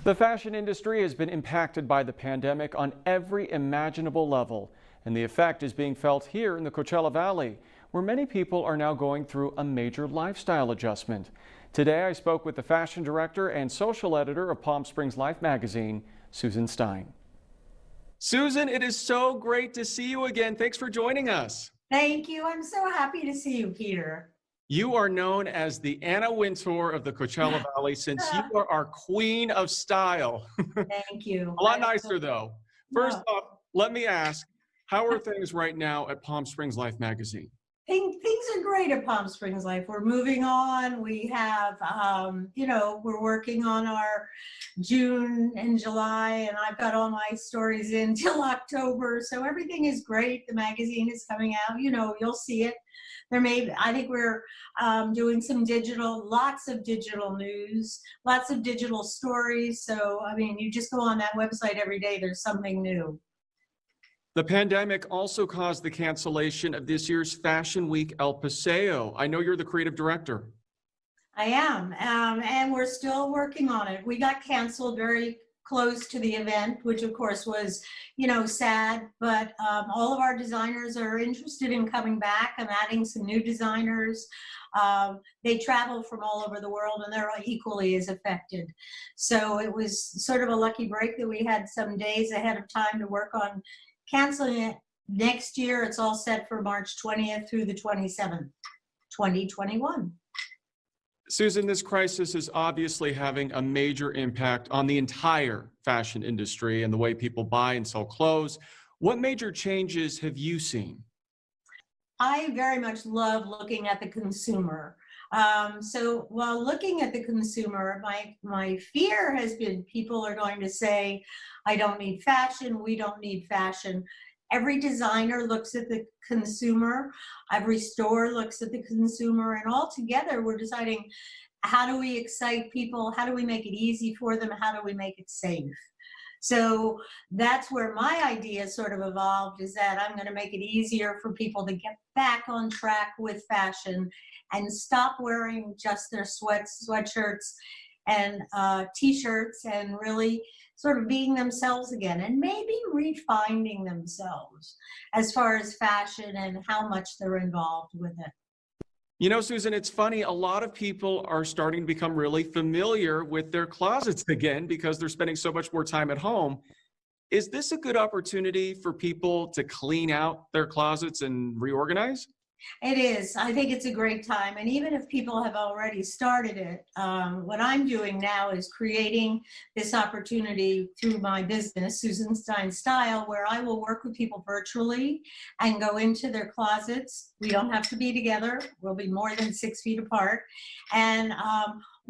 The fashion industry has been impacted by the pandemic on every imaginable level, and the effect is being felt here in the Coachella Valley, where many people are now going through a major lifestyle adjustment. Today, I spoke with the fashion director and social editor of Palm Springs Life magazine, Susan Stein. Susan, it is so great to see you again. Thanks for joining us. Thank you. I'm so happy to see you, Peter. You are known as the Anna Wintour of the Coachella Valley since you are our queen of style. Thank you. A lot nicer though. First No. off, let me ask, how are things right now at Palm Springs Life magazine? Things are great at Palm Springs Life. We're moving on. We have, we're working on our June and July, and I've got all my stories in till October. So everything is great. The magazine is coming out. You'll see it. I think we're doing some lots of digital news, lots of digital stories. So, you just go on that website every day, there's something new. The pandemic also caused the cancellation of this year's Fashion Week El Paseo. I know you're the creative director. I am, and we're still working on it. We got canceled very close to the event, which of course was, sad, but all of our designers are interested in coming back and adding some new designers. They travel from all over the world and they're equally as affected. So it was sort of a lucky break that we had some days ahead of time to work on canceling it. Next year, it's all set for March 20th through the 27th, 2021. Susan, this crisis is obviously having a major impact on the entire fashion industry and the way people buy and sell clothes. What major changes have you seen? I very much love looking at the consumer. So while looking at the consumer, my fear has been people are going to say, I don't need fashion, we don't need fashion. Every designer looks at the consumer, every store looks at the consumer, and all together we're deciding, how do we excite people? How do we make it easy for them? How do we make it safe? So that's where my idea sort of evolved, is that I'm going to make it easier for people to get back on track with fashion and stop wearing just their sweatshirts and t-shirts, and really sort of being themselves again, and maybe refinding themselves as far as fashion and how much they're involved with it. Susan, it's funny, a lot of people are starting to become really familiar with their closets again because they're spending so much more time at home. Is this a good opportunity for people to clean out their closets and reorganize? It is. I think it's a great time. And even if people have already started it, what I'm doing now is creating this opportunity through my business, Susan Stein Style, where I will work with people virtually and go into their closets. We don't have to be together. We'll be more than 6 feet apart. And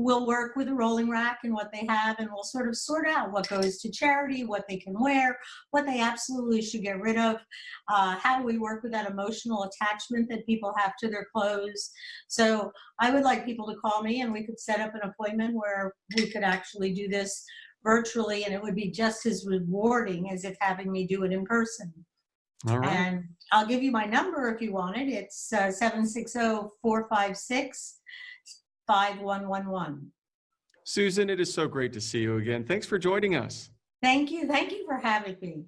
we'll work with a rolling rack and what they have, and we'll sort of sort out what goes to charity, what they can wear, what they absolutely should get rid of, how do we work with that emotional attachment that people have to their clothes. So I would like people to call me and we could set up an appointment where we could actually do this virtually, and it would be just as rewarding as if having me do it in person. All right. And I'll give you my number if you want it. It's 760-456-5111. Susan, it is so great to see you again. Thanks for joining us. Thank you. Thank you for having me.